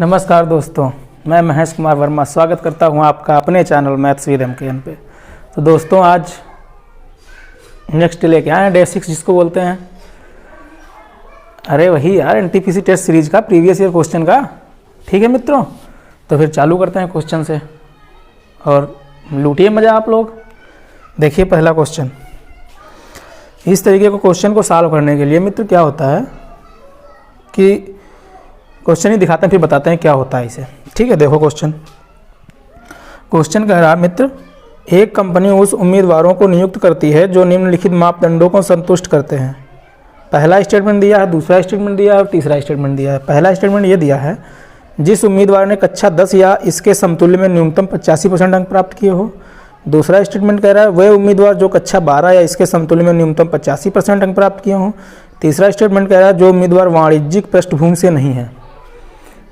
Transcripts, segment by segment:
नमस्कार दोस्तों, मैं महेश कुमार वर्मा स्वागत करता हूं आपका अपने चैनल मैथ्स विद MKN पे। तो दोस्तों आज नेक्स्ट लेके आए हैं डे 6 जिसको बोलते हैं, अरे वही यार NTPC टेस्ट सीरीज का प्रीवियस ईयर क्वेश्चन का। ठीक है मित्रों, तो फिर चालू करते हैं क्वेश्चन से और लूटिए मज़ा आप लोग। देखिए पहला क्वेश्चन। इस तरीके को क्वेश्चन को सॉल्व करने के लिए मित्र क्या होता है कि क्वेश्चन ही दिखाते हैं फिर बताते हैं क्या होता है इसे। ठीक है, देखो क्वेश्चन कह रहा है मित्र, एक कंपनी उस उम्मीदवारों को नियुक्त करती है जो निम्नलिखित मापदंडों को संतुष्ट करते हैं। पहला स्टेटमेंट दिया है, दूसरा स्टेटमेंट दिया है और तीसरा स्टेटमेंट दिया है। पहला स्टेटमेंट ये दिया है, जिस उम्मीदवार ने कक्षा 10 या इसके समतुल्य में न्यूनतम 85% अंक प्राप्त किए हो। दूसरा स्टेटमेंट कह रहा है वह उम्मीदवार जो कक्षा 12 या इसके समतुल्य में न्यूनतम 85% अंक प्राप्त किए हों। तीसरा स्टेटमेंट कह रहा है जो उम्मीदवार वाणिज्यिक पृष्ठभूमि से नहीं है,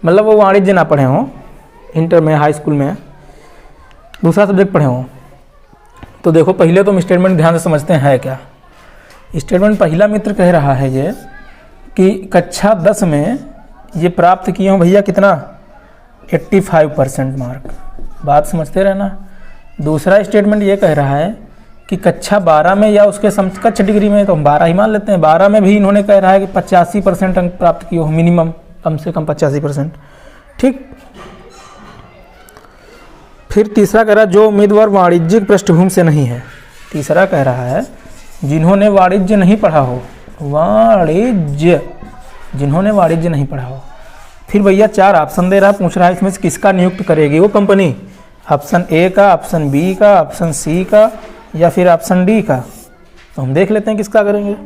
मतलब वो वाणिज्य ना पढ़े हों, इंटर में हाई स्कूल में दूसरा सब्जेक्ट पढ़े हों। तो देखो पहले तो हम स्टेटमेंट ध्यान से समझते हैं है क्या। स्टेटमेंट पहला मित्र कह रहा है ये कि कक्षा 10 में ये प्राप्त किए हों भैया कितना 85% मार्क, बात समझते रहना। दूसरा स्टेटमेंट ये कह रहा है कि कक्षा 12 में या उसके समकक्ष डिग्री में, तो हम 12 ही मान लेते हैं, 12 में भी इन्होंने कह रहा है कि 85% अंक प्राप्त किए हो, मिनिमम कम से कम 85%। ठीक, फिर तीसरा कह रहा है जो उम्मीदवार वाणिज्यिक पृष्ठभूमि से नहीं है। तीसरा कह रहा है जिन्होंने वाणिज्य नहीं पढ़ा हो, जिन्होंने वाणिज्य नहीं पढ़ा हो। फिर भैया 4 ऑप्शन दे रहा है, पूछ रहा है इसमें से किसका नियुक्त करेगी वो कंपनी, ऑप्शन ए का, ऑप्शन बी का, ऑप्शन सी का या फिर ऑप्शन डी का। तो हम देख लेते हैं किसका करेंगे।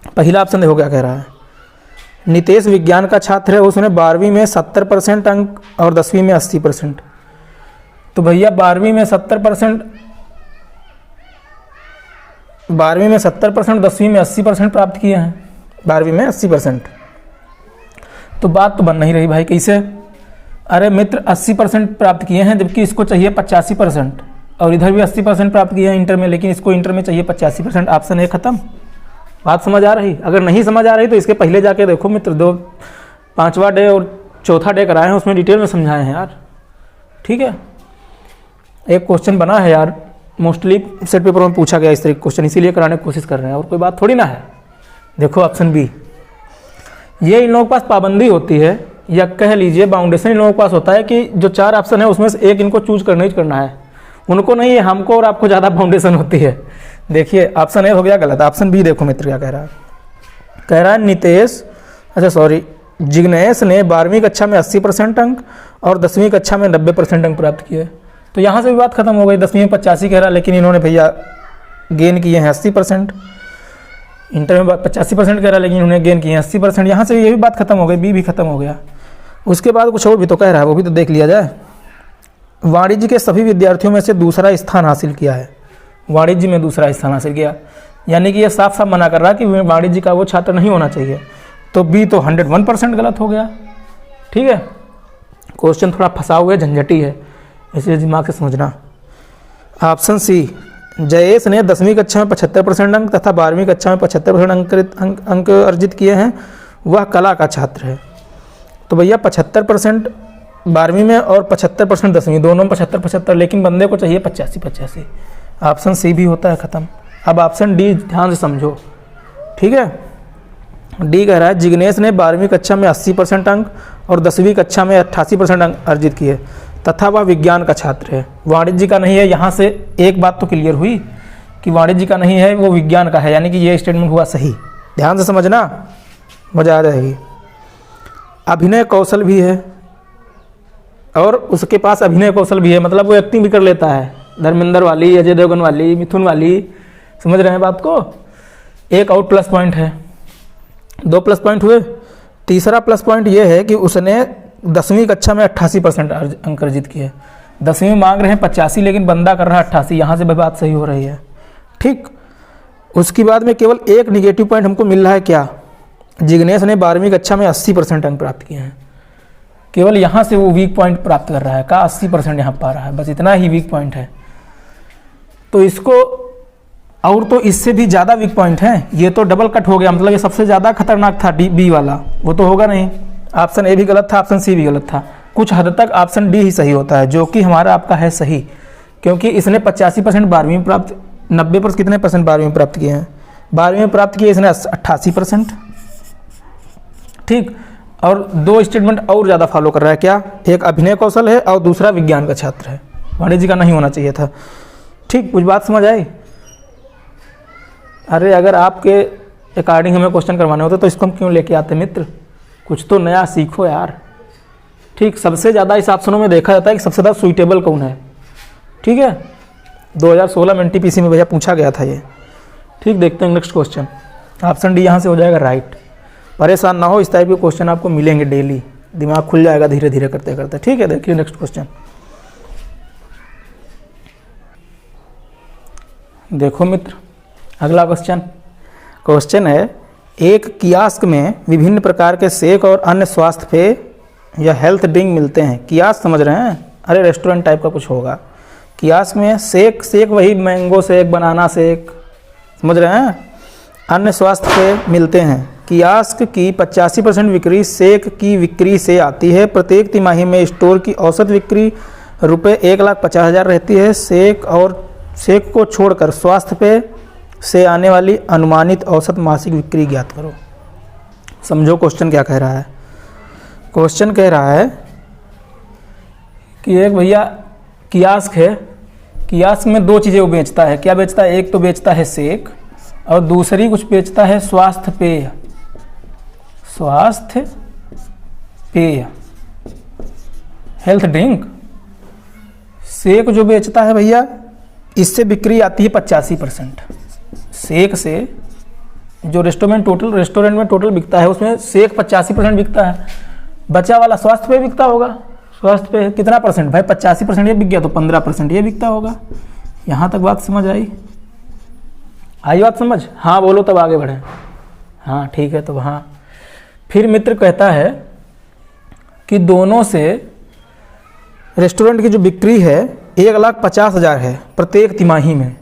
पहला ऑप्शन देखो क्या कह रहा है, नितेश विज्ञान का छात्र है, उसने 12वीं में 70% अंक और 10वीं में 80%। तो भैया 12वीं में 70%, 10वीं में 80% प्राप्त किए हैं, 12वीं में 80%। तो बात तो बन नहीं रही भाई, कैसे? अरे मित्र 80% प्राप्त किए हैं जबकि इसको चाहिए 85%, और इधर भी 80% प्राप्त किए हैं इंटर में, लेकिन इसको इंटर में चाहिए 85%। ऑप्शन ए खत्म। बात समझ आ रही? अगर नहीं समझ आ रही तो इसके पहले जाके देखो मित्र, 5वां डे और 4था डे कराए हैं, उसमें डिटेल में समझाए हैं यार। ठीक है, एक क्वेश्चन बना है यार, मोस्टली सेट पेपर में पूछा गया इस तरह क्वेश्चन, इसीलिए कराने की कोशिश कर रहे हैं, और कोई बात थोड़ी ना है। देखो ऑप्शन बी, ये इन लोगों के पास पाबंदी होती है या कह लीजिए बाउंडेशन इन लोगों के पास होता है कि जो 4 ऑप्शन है उसमें से एक इनको चूज करना ही करना है, उनको नहीं है, हमको और आपको ज़्यादा बाउंडेशन होती है। देखिए ऑप्शन ए हो गया गलत। ऑप्शन बी देखो मित्र क्या कह रहा है, कह रहा है जिग्नेश ने 12वीं कक्षा में 80% अंक और 10वीं कक्षा में 90% अंक प्राप्त किए। तो यहाँ से भी बात खत्म हो गई। 10वीं में 85 कह रहा, लेकिन इन्होंने भैया गेन किए हैं 80%। इंटर में 85% कह रहा, लेकिन इन्होंने गेन किए हैं 80%। यहाँ से ये भी बात खत्म हो गई, बी भी खत्म हो गया। उसके बाद कुछ और भी तो कह रहा है, वो भी तो देख लिया जाए। वाणिज्य के सभी विद्यार्थियों में से दूसरा स्थान हासिल किया है, वाणिज्य में दूसरा स्थान हासिल किया, यानी कि ये साफ साफ मना कर रहा है कि वाणिज्य का वो छात्र नहीं होना चाहिए। तो बी तो 101% गलत हो गया। ठीक है, क्वेश्चन थोड़ा फंसा हुआ है, झंझटी है, इसलिए दिमाग से समझना। ऑप्शन सी, जयेश ने 10वीं कक्षा में 75% अंक तथा 12वीं कक्षा में 75% अंक अर्जित किए हैं, वह कला का छात्र है। तो भैया 75% 12वीं में और 75% 10वीं, दोनों में 75-75, लेकिन बंदे को चाहिए 85-85। ऑप्शन सी भी होता है खत्म। अब ऑप्शन डी ध्यान से समझो। ठीक है, डी कह रहा है जिग्नेश ने 12वीं कक्षा में 80% अंक और 10वीं कक्षा में 88% अंक अर्जित किए तथा वह विज्ञान का छात्र है, वाणिज्य का नहीं है। यहाँ से एक बात तो क्लियर हुई कि वाणिज्य का नहीं है, वो विज्ञान का है, यानी कि ये स्टेटमेंट हुआ सही। ध्यान से समझना, मजा आ जाएगी। अभिनय कौशल भी है और उसके पास अभिनय कौशल भी है, मतलब वो एक्टिंग भी कर लेता है, धर्मेंद्र वाली, अजय देवगन वाली, मिथुन वाली। समझ रहे हैं बात को? एक और प्लस पॉइंट है, 2 प्लस पॉइंट हुए। तीसरा प्लस पॉइंट ये है कि उसने 10वीं कक्षा में 88% अंक अर्जित किए। 10वीं में मांग रहे हैं 85, लेकिन बंदा कर रहा है 88, यहाँ से भी बात सही हो रही है। ठीक, उसके बाद में केवल एक निगेटिव पॉइंट हमको मिल रहा है, क्या? जिग्नेश ने 12वीं कक्षा में 80% अंक प्राप्त किए हैं, केवल यहाँ से वो वीक पॉइंट प्राप्त कर रहा है, का 80% यहाँ पा रहा है, बस इतना ही वीक पॉइंट है। तो इसको और तो इससे भी ज़्यादा वीक पॉइंट है, ये तो डबल कट हो गया, मतलब ये सबसे ज़्यादा खतरनाक था बी वाला, वो तो होगा नहीं। ऑप्शन ए भी गलत था, ऑप्शन सी भी गलत था। कुछ हद तक ऑप्शन डी ही सही होता है, जो कि हमारा आपका है सही, क्योंकि इसने 85% 12वीं में प्राप्त, 90% कितने परसेंट 12वीं में प्राप्त किए हैं, 12वीं में प्राप्त किए इसने 88%। ठीक, और 2 स्टेटमेंट और ज़्यादा फॉलो कर रहा है, क्या? एक अभिनय कौशल है और दूसरा विज्ञान का छात्र है, वाणिज्य का नहीं होना चाहिए था। ठीक, कुछ बात समझ आई? अरे अगर आपके अकॉर्डिंग हमें क्वेश्चन करवाने होते तो इसको हम क्यों लेके आते मित्र? कुछ तो नया सीखो यार। ठीक, सबसे ज़्यादा इस ऑप्शनों में देखा जाता है कि सबसे ज़्यादा सुइटेबल कौन है। ठीक है, 2016 में NTPC में भैया पूछा गया था ये। ठीक, देखते हैं नेक्स्ट क्वेश्चन। ऑप्शन डी यहाँ से हो जाएगा राइट। परेशान ना हो, इस टाइप के क्वेश्चन आपको मिलेंगे डेली, दिमाग खुल जाएगा धीरे धीरे करते करते। ठीक है, देखिए नेक्स्ट क्वेश्चन। देखो मित्र, अगला क्वेश्चन है, एक कियास्क में विभिन्न प्रकार के शेक और अन्य स्वास्थ्य पेय या हेल्थ ड्रिंक मिलते हैं। कियास्क समझ रहे हैं? अरे रेस्टोरेंट टाइप का कुछ होगा। कियास्क में शेक वही मैंगो शेक, बनाना शेक, समझ रहे हैं? अन्य स्वास्थ्य पेय मिलते हैं। कियास्क की 85% बिक्री शेक की बिक्री से आती है। प्रत्येक तिमाही में स्टोर की औसत बिक्री ₹1,50,000 रहती है। शेक को छोड़कर स्वास्थ्य पेय से आने वाली अनुमानित औसत मासिक बिक्री ज्ञात करो। समझो क्वेश्चन क्या कह रहा है। क्वेश्चन कह रहा है कि एक भैया कियास्क है, कियास्क में 2 चीज़ें वो बेचता है। क्या बेचता है? एक तो बेचता है शेक और दूसरी कुछ बेचता है स्वास्थ्य पेय। स्वास्थ्य पेय, हेल्थ ड्रिंक। शेक जो बेचता है भैया, इससे बिक्री आती है 85%। शेक से जो रेस्टोरेंट में टोटल बिकता है, उसमें शेक 85% बिकता है। बचा वाला स्वास्थ्य पेय बिकता होगा। स्वास्थ्य पेय कितना परसेंट भाई? 85% ये बिक गया तो 15% ये बिकता होगा। यहाँ तक बात समझ आई बात समझ? हाँ बोलो तब आगे बढ़ें। हाँ ठीक है, तो हाँ। फिर मित्र कहता है कि दोनों से रेस्टोरेंट की जो बिक्री है 1,50,000 है प्रत्येक तिमाही में।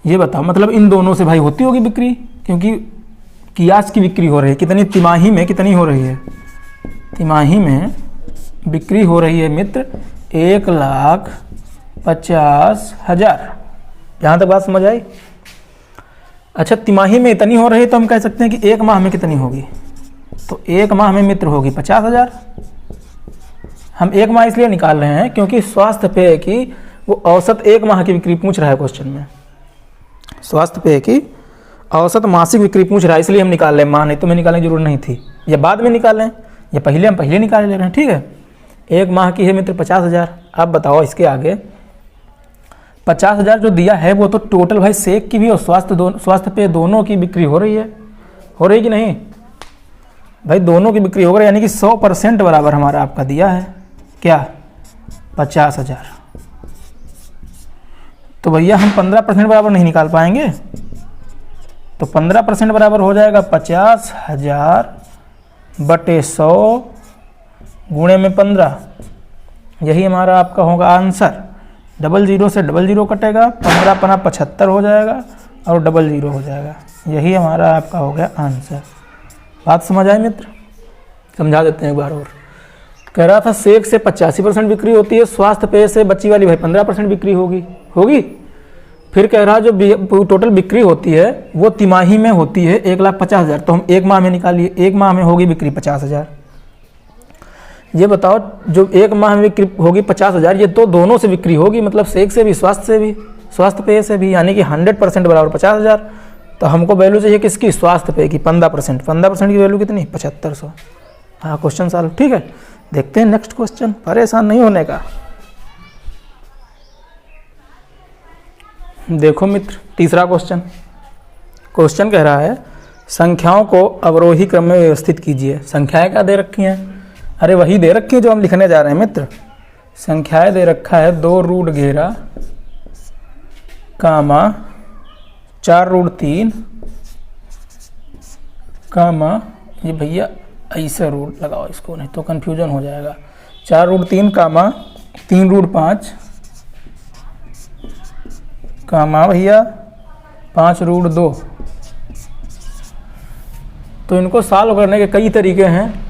ये बताओ, मतलब इन दोनों से भाई होती होगी बिक्री, क्योंकि कियास्क की बिक्री हो रही है। कितनी तिमाही में कितनी हो रही है? तिमाही में बिक्री हो रही है मित्र 1,50,000। यहाँ तक बात समझ आई? अच्छा, तिमाही में इतनी हो रही है तो हम कह सकते हैं कि एक माह में कितनी होगी? तो एक माह में मित्र होगी 50,000। हम एक माह इसलिए निकाल रहे हैं क्योंकि स्वास्थ्य पेय की वो औसत एक माह की बिक्री पूछ रहा है क्वेश्चन में। स्वास्थ्य पेय की औसत मासिक बिक्री पूछ रहा है, इसलिए हम निकाल रहे हैं। माह नहीं तो मैं निकालने की जरूरत नहीं थी, या बाद में निकालें, या पहले हम निकाल ले रहे हैं। ठीक है, एक माह की है मित्र 50,000। अब बताओ इसके आगे 50,000 जो दिया है वो तो टोटल भाई शेक की भी और स्वास्थ्य पेय दोनों की बिक्री हो रही है। हो रही कि नहीं भाई? दोनों की बिक्री हो रही है, यानी कि 100% बराबर हमारा आपका दिया है क्या? 50,000। तो भैया हम 15% बराबर नहीं निकाल पाएंगे, तो 15% बराबर हो जाएगा 50,000 बटे 100 गुणे में 15। यही हमारा आपका होगा आंसर। 00 से 00 कटेगा, 15 × 75 हो जाएगा और 00 हो जाएगा। यही हमारा आपका हो गया आंसर। बात समझ आई मित्र? समझा देते हैं एक बार और। कह रहा था शेक से 85% बिक्री होती है, स्वास्थ्य पेय से बची वाली भाई 15% बिक्री होगी। फिर कह रहा जो टोटल बिक्री होती है वो तिमाही में होती है 1,50,000। तो हम एक माह में निकालिए, एक माह में होगी बिक्री 50,000। ये बताओ जो एक माह में बिक्री होगी 50,000, ये तो दोनों से बिक्री होगी, मतलब शेक से भी स्वास्थ्य पेय से भी, यानी कि 100% बराबर 50,000। तो हमको वैल्यू चाहिए किसकी? स्वास्थ्य पेय की 15%। 15% की वैल्यू कितनी? 7500। हाँ, क्वेश्चन सॉल्व। ठीक है, देखते हैं नेक्स्ट क्वेश्चन। परेशान नहीं होने का। देखो मित्र, तीसरा क्वेश्चन कह रहा है संख्याओं को अवरोही क्रम में व्यवस्थित कीजिए। संख्याएं क्या दे रखी हैं? अरे वही दे रखी है जो हम लिखने जा रहे हैं मित्र। संख्याएं दे रखा है 2 रूट घेरा कामा 4 रूट 3 कामा, ये भैया ऐसे रूट लगाओ इसको, नहीं तो कन्फ्यूजन हो जाएगा। 4 रूट 3 कामा 3 रूट 5 कामा भैया 5 रूट 2। तो इनको सॉल्व करने के कई तरीके हैं।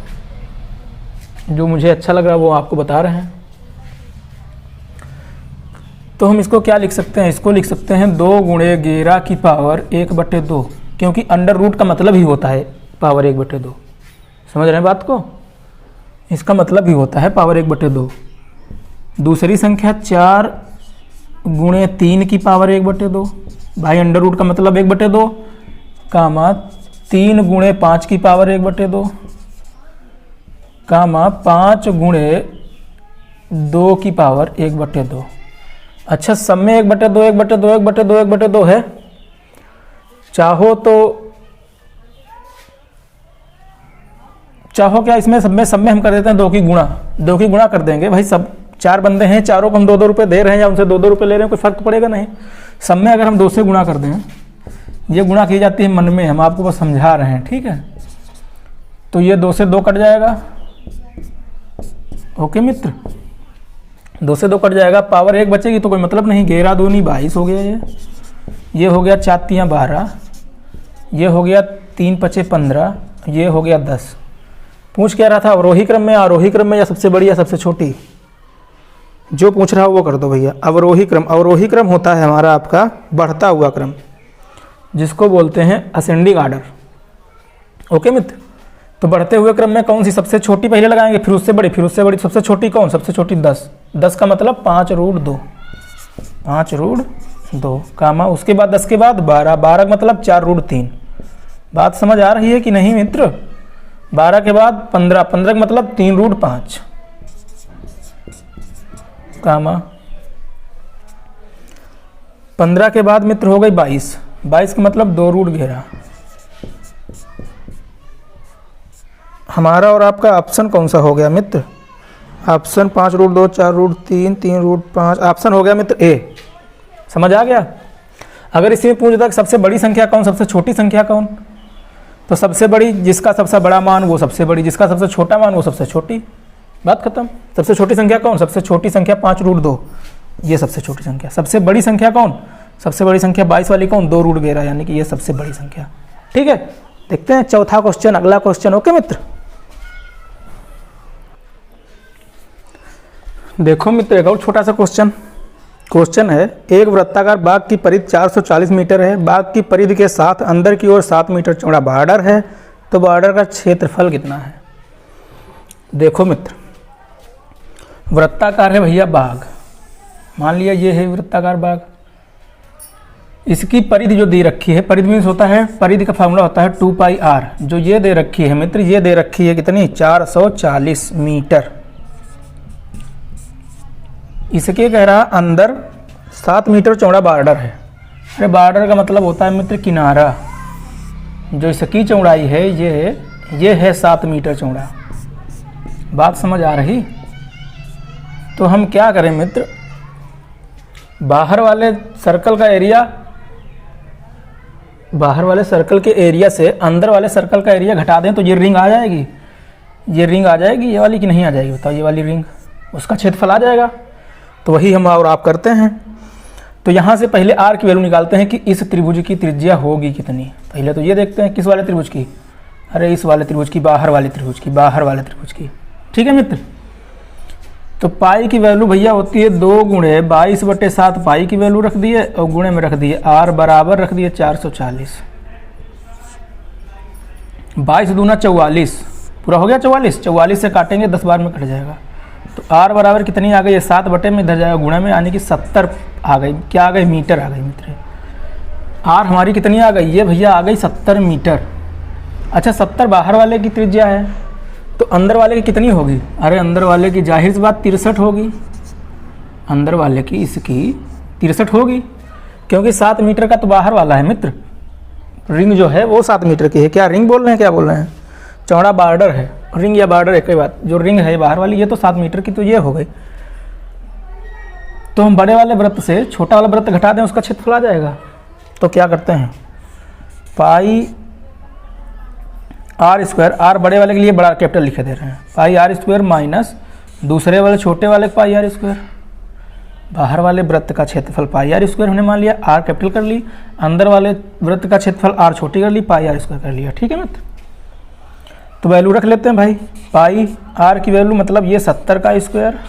जो मुझे अच्छा लग रहा है वो आपको बता रहे हैं। तो हम इसको क्या लिख सकते हैं, इसको लिख सकते हैं 2 गुणे 11 की पावर 1/2, क्योंकि अंडर रूट का मतलब ही होता है पावर 1/2। समझ रहे हैं बात को, इसका मतलब ही होता है पावर 1/2। दूसरी संख्या 4 गुणे 3 की पावर 1/2, भाई अंडर रूट का मतलब 1/2, कामा 3 गुणे 5 की पावर 1/2, कामा 5 गुणे 2 की पावर 1/2। अच्छा, सब में 1/2 1/2 1/2 1/2 है। चाहो क्या इसमें सब में हम कर देते हैं 2 की गुणा कर देंगे। भाई सब 4 बंदे हैं, चारों को हम 2-2 रुपये दे रहे हैं या उनसे 2-2 रुपये ले रहे हैं, कोई फर्क पड़ेगा नहीं। सब में अगर हम 2 से गुणा कर दें, ये गुणा की जाती है मन में, हम आपको बस समझा रहे हैं, ठीक है। तो ये 2 से 2 कट जाएगा, ओके मित्र, 2 से 2 कट जाएगा, पावर 1 बचेगी तो कोई मतलब नहीं। 11 दूनी 22 हो गया, ये हो गया 4 तियाँ 12, ये हो गया 3 पचे 15, ये हो गया 10। पूछ क्या रहा था, अवरोही क्रम में, आरोही क्रम में, या सबसे बड़ी या सबसे छोटी? जो पूछ रहा हो वो कर दो भैया। अवरोही क्रम होता है हमारा आपका बढ़ता हुआ क्रम, जिसको बोलते हैं असेंडिंग आर्डर, ओके मित्र। तो बढ़ते हुए क्रम में कौन सी सबसे छोटी पहले लगाएंगे, फिर उससे बड़ी, फिर उससे बड़ी, सबसे छोटी कौन? सबसे छोटी 10। 10 का मतलब 5√2, 5√2, कामा उसके बाद 10 के बाद 12, 12 का मतलब 4√3। बात समझ आ रही है कि नहीं मित्र? 12 के बाद 15, 15 का मतलब 3√5, कामा 15 के बाद मित्र हो गई 22, 22 का मतलब 2√11। हमारा और आपका ऑप्शन कौन सा हो गया मित्र? ऑप्शन 5√2, 4√3, 3√5, ऑप्शन हो गया मित्र ए। समझ आ गया? अगर इसी में पूछता कि सबसे बड़ी संख्या कौन, सबसे छोटी संख्या कौन, तो सबसे बड़ी जिसका सबसे बड़ा मान वो सबसे बड़ी, जिसका सबसे छोटा मान वो सबसे छोटी, बात खत्म। सबसे छोटी संख्या कौन? सबसे छोटी संख्या 5√2, ये सबसे छोटी संख्या। सबसे बड़ी संख्या कौन? सबसे बड़ी संख्या 22 वाली कौन? 2√11, यानी कि ये सबसे बड़ी संख्या। ठीक है, देखते हैं चौथा क्वेश्चन, अगला क्वेश्चन, ओके मित्र। देखो मित्र, एक और छोटा सा क्वेश्चन है, एक वृत्ताकार बाग की परिधि 440 मीटर है, बाग की परिधि के साथ अंदर की ओर 7 मीटर चौड़ा बॉर्डर है, तो बॉर्डर का क्षेत्रफल कितना है? देखो मित्र, वृत्ताकार है भैया बाग, मान लिया ये है वृत्ताकार बाग, इसकी परिधि जो दे रखी है, परिधि मीन्स होता है, परिधि का फार्मूला होता है 2πr, जो ये दे रखी है मित्र, ये दे रखी है कितनी? 440 मीटर। इसके कह रहा अंदर 7 मीटर चौड़ा बॉर्डर है। अरे बॉर्डर का मतलब होता है मित्र किनारा, जो इसकी चौड़ाई है ये है 7 मीटर चौड़ा। बात समझ आ रही? तो हम क्या करें मित्र, बाहर वाले सर्कल का एरिया, बाहर वाले सर्कल के एरिया से अंदर वाले सर्कल का एरिया घटा दें तो ये रिंग आ जाएगी, ये रिंग आ जाएगी, ये वाली कि नहीं आ जाएगी बताओ? ये वाली रिंग, उसका क्षेत्रफल आ जाएगा। तो वही हम और आप करते हैं। तो यहाँ से पहले r की वैल्यू निकालते हैं कि इस त्रिभुज की त्रिज्या होगी कितनी। पहले तो ये देखते हैं किस वाले त्रिभुज की, अरे इस वाले त्रिभुज की, बाहर वाले त्रिभुज की, बाहर वाले त्रिभुज की। ठीक है मित्र, तो पाई की वैल्यू भैया होती है 2 गुणे 22/7, पाई की वैल्यू रख दिए और गुणे में रख दिए r बराबर रख दिए 440। 22 दूना 44, पूरा हो गया 44, 44 से काटेंगे 10 बार में कट जाएगा। तो r बराबर कितनी आ गई है? 7 बटे में इधर जाएगा गुणा में, यानी कि 70 आ गई। क्या आ गई? मीटर आ गई मित्र। r हमारी कितनी आ गई? ये भैया आ गई 70 मीटर। अच्छा, 70 बाहर वाले की त्रिज्या है, तो अंदर वाले की कितनी होगी? अरे अंदर वाले की जाहिर सी बात 63 होगी, अंदर वाले की इसकी 63 होगी, क्योंकि 7 मीटर का तो बाहर वाला है मित्र, रिंग जो है वो 7 मीटर की है। क्या रिंग बोल रहे हैं, क्या बोल रहे हैं? चौड़ा बॉर्डर है, रिंग या बॉर्डर एक ही बात। जो रिंग है बाहर वाली, ये तो 7 मीटर की, तो ये हो गई। तो हम बड़े वाले वृत्त से छोटा वाला वृत्त घटा दें, उसका क्षेत्रफल आ जाएगा। तो क्या करते हैं, पाई आर स्क्वायर, आर बड़े वाले के लिए बड़ा कैपिटल लिखे दे रहे हैं, पाई आर स्क्वायर माइनस दूसरे वाले छोटे वाले पाई आर स्क्वायर, बाहर वाले वृत्त का क्षेत्रफल पाई आर स्क्वायर हमने मान लिया, आर कैपिटल कर ली, अंदर वाले वृत्त का क्षेत्रफल आर छोटी कर ली, पाई आर स्क्वायर कर लिया। ठीक है मित्र, तो वैल्यू रख लेते हैं भाई, पाई आर की वैल्यू मतलब ये 70 का स्क्वायर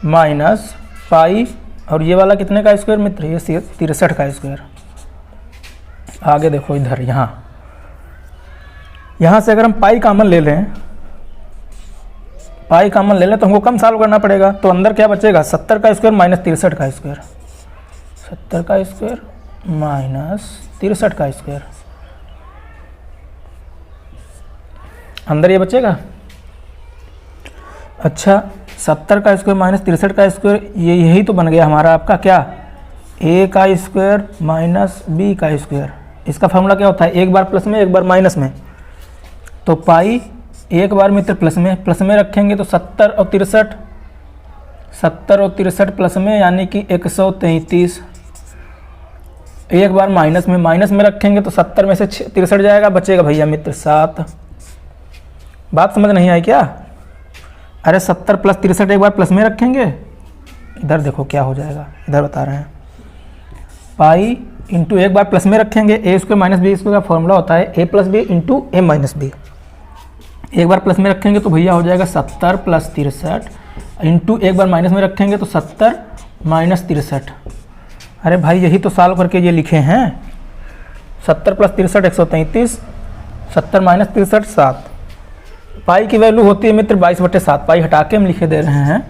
माइनस पाई, और ये वाला कितने का स्क्वायर मित्र, ये 63 का स्क्वायर। आगे देखो इधर यहाँ से अगर हम पाई कॉमन ले लें, पाई कॉमन ले लें तो हमको कम सॉल्व करना पड़ेगा। तो अंदर क्या बचेगा, 70 का स्क्वायर माइनस 63 का स्क्वायर, 70 का स्क्वायर माइनस 63 का स्क्वायर, अंदर ये बचेगा। अच्छा 70 का स्क्वायर माइनस 63 का स्क्वायर, ये यही तो बन गया हमारा आपका क्या, a का स्क्वायर माइनस b का स्क्वायर। इसका फॉर्मूला क्या होता है, एक बार प्लस में एक बार माइनस में। तो पाई एक बार मित्र प्लस में रखेंगे तो 70 और 63 प्लस में यानी कि 133। एक बार माइनस में रखेंगे तो 70 में से 63 जाएगा, बचेगा भैया मित्र 7। बात समझ नहीं आई क्या? अरे 70 प्लस 63 एक बार प्लस में रखेंगे, इधर देखो क्या हो जाएगा, इधर बता रहे हैं। पाई इंटू एक बार प्लस में रखेंगे, ए स्क्वायर माइनस बी स्क्वायर का फॉर्मूला होता है ए प्लस बी इंटू ए माइनस बी। एक बार प्लस में रखेंगे तो भैया हो जाएगा 70 प्लस 63 इंटू एक बार माइनस में रखेंगे तो 70 माइनस 63। अरे भाई यही तो सॉल्व करके ये लिखे हैं, 70 प्लस 63 133, 70 माइनस 63 7। पाई की वैल्यू होती है मित्र 22/7, पाई हटा के हम लिखे दे रहे हैं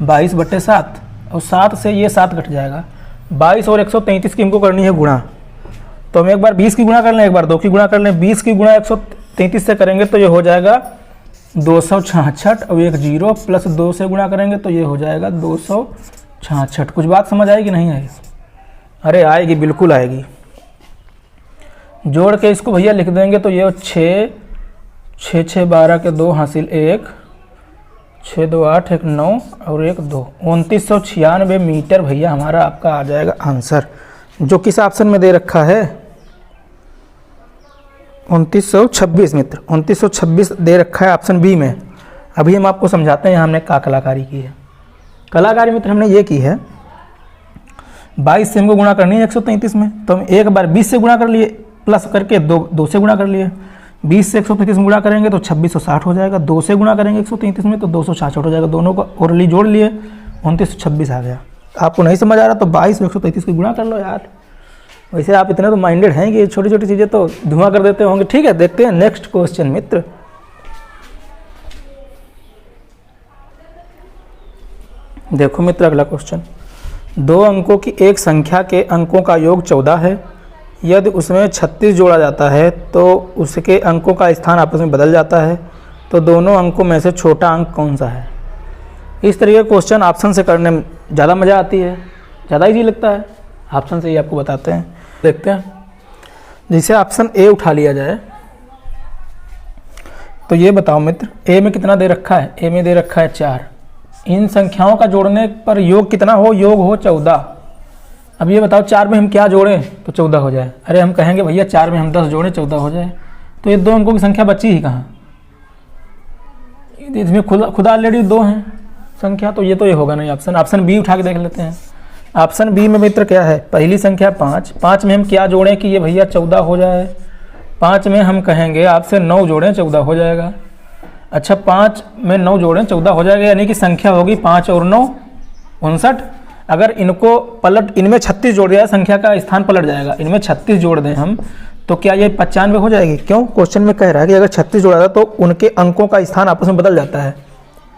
22/7, और 7 से ये 7 घट जाएगा। 22 और 133 की हमको करनी है गुणा, तो हम एक बार 20 की गुणा कर लें, एक बार 2 की गुणा कर लें। 20 की गुणा 133 से करेंगे तो ये हो जाएगा 266, और एक 0 प्लस 2 से गुणा करेंगे तो ये हो जाएगा 266। कुछ बात समझ आएगी नहीं आएगी? अरे आएगी, बिल्कुल आएगी। जोड़ के इसको भैया लिख देंगे तो ये 6 6 6 12 के 2 हासिल 1, 6 2 8 1 9 और 1 2, 2996 मीटर भैया हमारा आपका आ जाएगा आंसर, जो किस ऑप्शन में दे रखा है 2926 मित्र, 2926 दे रखा है ऑप्शन बी में। अभी हम आपको समझाते हैं यहाँ हमने क्या कलाकारी की है। कलाकारी मित्र हमने ये की है, 22 से हमको गुणा करनी है 133 में, तो हम एक बार 20 से गुणा कर लिए, प्लस करके 2 से गुणा कर लिए। 20 से 133 में गुणा करेंगे तो 2660 हो जाएगा, 2 से गुणा करेंगे 133 में तो 266 हो जाएगा, दोनों को ओरली जोड़ लिए 2926 आ गया। आपको नहीं समझ आ रहा तो 22 और 133 की गुणा कर लो यार। वैसे आप इतने तो माइंडेड हैं कि छोटी छोटी चीज़ें तो धुआं कर देते होंगे। ठीक है, देखते हैं नेक्स्ट क्वेश्चन मित्र। देखो मित्र अगला क्वेश्चन, 2 अंकों की एक संख्या के अंकों का योग 14 है। यदि उसमें 36 जोड़ा जाता है तो उसके अंकों का स्थान आपस में बदल जाता है, तो दोनों अंकों में से छोटा अंक कौन सा है? इस तरीके का क्वेश्चन ऑप्शन से करने में ज़्यादा मज़ा आती है, ज़्यादा ईजी लगता है। ऑप्शन से ही आपको बताते हैं, देखते हैं। जैसे ऑप्शन ए उठा लिया जाए तो ये बताओ मित्र, ए में कितना दे रखा है? ए में दे रखा है 4। इन संख्याओं का जोड़ने पर योग कितना हो? योग हो 14। अब ये बताओ 4 में हम क्या जोड़ें तो 14 हो जाए? अरे हम कहेंगे भैया 4 में हम 10 जोड़ें 14 हो जाए, तो ये 2 अंकों की संख्या बची ही कहाँ? इसमें खुद ऑलरेडी 2 हैं संख्या, तो ये होगा नहीं ऑप्शन। ऑप्शन बी उठा के देख लेते हैं। ऑप्शन बी में मित्र क्या है? पहली संख्या 5, 5 में हम क्या जोड़ें कि ये भैया 14 हो जाए? 5 में हम कहेंगे आपसे 9 जोड़ें 14 हो जाएगा। अच्छा 5 में 9 जोड़ें 14 हो जाएगा, यानी कि संख्या होगी 5 और 9 59। अगर इनको पलट, इनमें 36 जोड़ दिया, संख्या का स्थान पलट जाएगा। इनमें 36 जोड़ दें हम तो क्या ये 95 हो जाएगी? क्यों? क्वेश्चन में कह रहा है कि अगर 36 जोड़ा था तो उनके अंकों का स्थान आपस में बदल जाता है।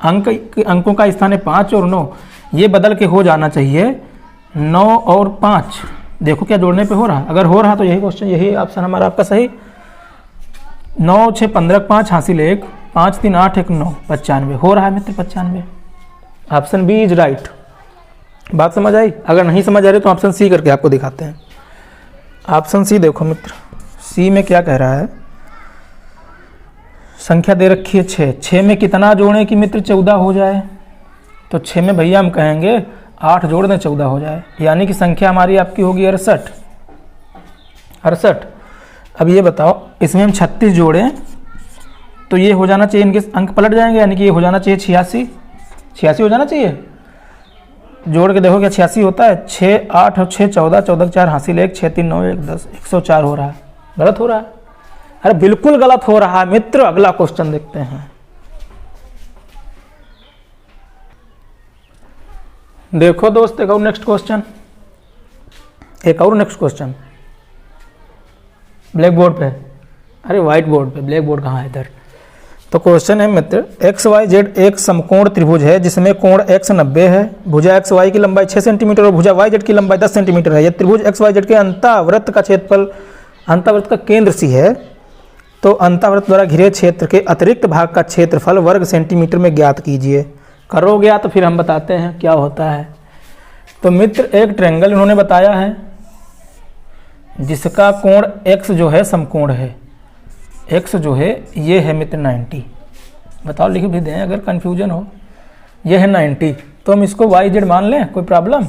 अंकों का स्थान है 5 और 9, ये बदल के हो जाना चाहिए 9 और 5। देखो क्या जोड़ने पे हो रहा है? अगर हो रहा तो यही क्वेश्चन, यही ऑप्शन हमारा आपका सही। 9 6 15 5 हासिल 1, 5 3 8 1 9, 95 हो रहा है मित्र, 95। Option B is right. बात समझ आई? अगर नहीं समझ आ रही तो ऑप्शन सी करके आपको दिखाते हैं। ऑप्शन सी देखो मित्र, सी में क्या कह रहा है? संख्या दे रखी है 6, 6 में कितना जोड़ें कि मित्र 14 हो जाए? तो 6 में भैया हम कहेंगे 8 जोड़ दें 14 हो जाए, यानी कि संख्या हमारी आपकी होगी 68। अब ये बताओ इसमें हम 36 जोड़ें तो ये हो जाना चाहिए, इनके अंक पलट जाएंगे, यानी कि ये हो जाना चाहिए 86 हो जाना चाहिए। जोड़ के देखो क्या 86 होता है? 6 8 और 6 14, 14 4 हासिल 1, 6 3 9 1 10, 104 हो रहा है। गलत हो रहा है। अरे बिल्कुल गलत हो रहा है मित्र। अगला क्वेश्चन देखते हैं। देखो दोस्त, एक और नेक्स्ट क्वेश्चन, ब्लैक बोर्ड पे। अरे व्हाइट बोर्ड पे, ब्लैक बोर्ड कहाँ है इधर। तो क्वेश्चन है मित्र, एक्स वाई जेड एक समकोण त्रिभुज है जिसमें कोण x 90 है, भुजा एक्स वाई की लंबाई 6 सेंटीमीटर और भुजा वाई जेड की लंबाई 10 सेंटीमीटर है। यह त्रिभुज एक्स वाई जेड के अंतःवृत्त का क्षेत्रफल अंतःवृत्त का केंद्र सी है, तो अंतःवृत्त द्वारा घिरे क्षेत्र के अतिरिक्त भाग का क्षेत्रफल वर्ग सेंटीमीटर में ज्ञात कीजिए। करोगे या तो फिर हम बताते हैं क्या होता है। तो मित्र एक ट्रायंगल उन्होंने बताया है जिसका कोण x जो है समकोण है, x जो है ये है मित्र 90। बताओ, लिख भी दें अगर कन्फ्यूजन हो। ये है 90, तो हम इसको वाई जेड मान लें, कोई प्रॉब्लम।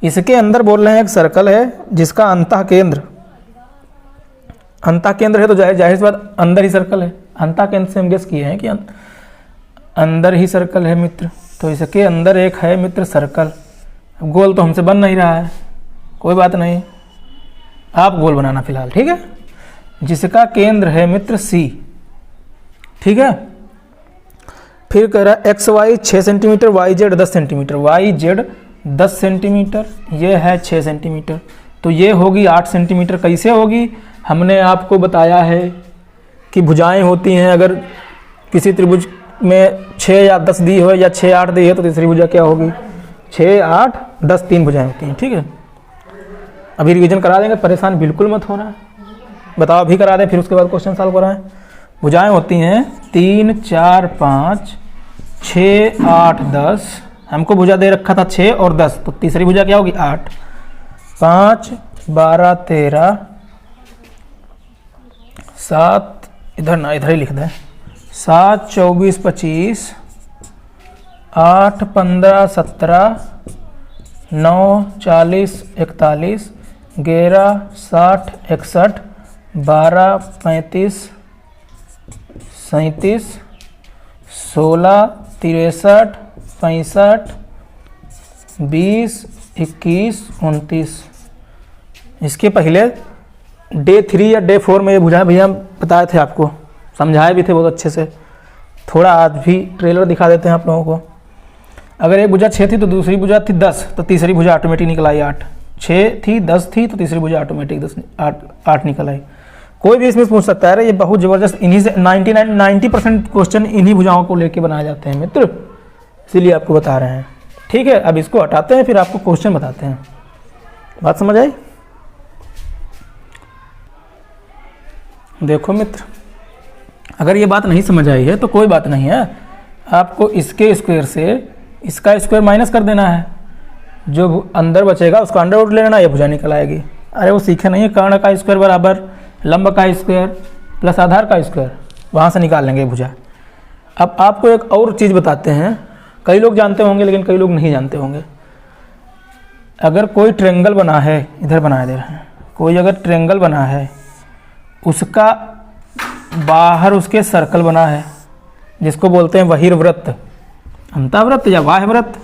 इसके अंदर बोल रहे हैं एक सर्कल है जिसका अंतः केंद्र है, तो जाहिर सी बात अंदर ही सर्कल है। अंतः केंद्र से हम गेस किए हैं कि अंदर ही सर्कल है मित्र, तो इसके अंदर एक है मित्र सर्कल। गोल तो हमसे बन नहीं रहा है, कोई बात नहीं, आप गोल बनाना फिलहाल, ठीक है। जिसका केंद्र है मित्र C, ठीक है। फिर कह रहा है X Y 6 centimetre, Y Z 10 centimetre, Y Z 10 centimetre, ये है 6 सेंटीमीटर, तो ये होगी 8 सेंटीमीटर। कैसे होगी, हमने आपको बताया है कि भुजाएं होती हैं, अगर किसी त्रिभुज में 6 या 10 दी हो या 6 8 दी है तो तीसरी भुजा क्या होगी, 6 8 10 3 भुजाएं होती हैं, ठीक है। अभी रिवीजन करा देंगे, परेशान बिल्कुल मत होना। बताओ, अभी करा दें फिर उसके बाद क्वेश्चन सॉल्व कराएं। भुजाएं होती हैं 3 4 5 6 8 10। हमको भुजा दे रखा था 6 और 10, तो तीसरी भुजा क्या होगी 8। 5 12 13 7, इधर ही लिख दें, 7 24 25 8 15 17 9 40 41 11 60 61 12 35 37 16 63 65 20 21 29। इसके पहले डे 3 या डे 4 में ये भुजाएं भैया बताए थे, आपको समझाए भी थे बहुत अच्छे से। थोड़ा आज भी ट्रेलर दिखा देते हैं आप लोगों को। अगर एक भुजा 6 थी तो दूसरी भुजा थी 10, तो तीसरी भुजा ऑटोमेटिक निकल आई 8। 6 थी 10 थी तो तीसरी भुजा ऑटोमेटिक 8 निकल आई। कोई भी इसमें पूछ सकता है। ये बहुत ज़बरदस्त, इन्हीं से 90% क्वेश्चन इन्हीं भुजाओं को लेके बनाए जाते हैं मित्र, इसीलिए आपको बता रहे हैं, ठीक है। अब इसको हटाते हैं, फिर आपको क्वेश्चन बताते हैं। बात समझ आई। देखो मित्र, अगर ये बात नहीं समझ आई है तो कोई बात नहीं है, आपको इसके स्क्वायर से इसका स्क्वायर माइनस कर देना है, जो अंदर बचेगा उसका अंडर रूट ले लेना, ये भुजा निकल आएगी। अरे वो सीखे नहीं है, कर्ण का स्क्वायर बराबर लंब का स्क्वायर प्लस आधार का स्क्वायर, वहाँ से निकाल लेंगे भुजा। अब आपको एक और चीज़ बताते हैं, कई लोग जानते होंगे लेकिन कई लोग नहीं जानते होंगे। अगर कोई ट्रायंगल बना है, इधर बना दे रहे हैं, कोई अगर ट्रायंगल बना है, उसका बाहर उसके सर्कल बना है जिसको बोलते हैं बहिर्वृत्त, अंतःवृत्त या बाह्यवृत्त,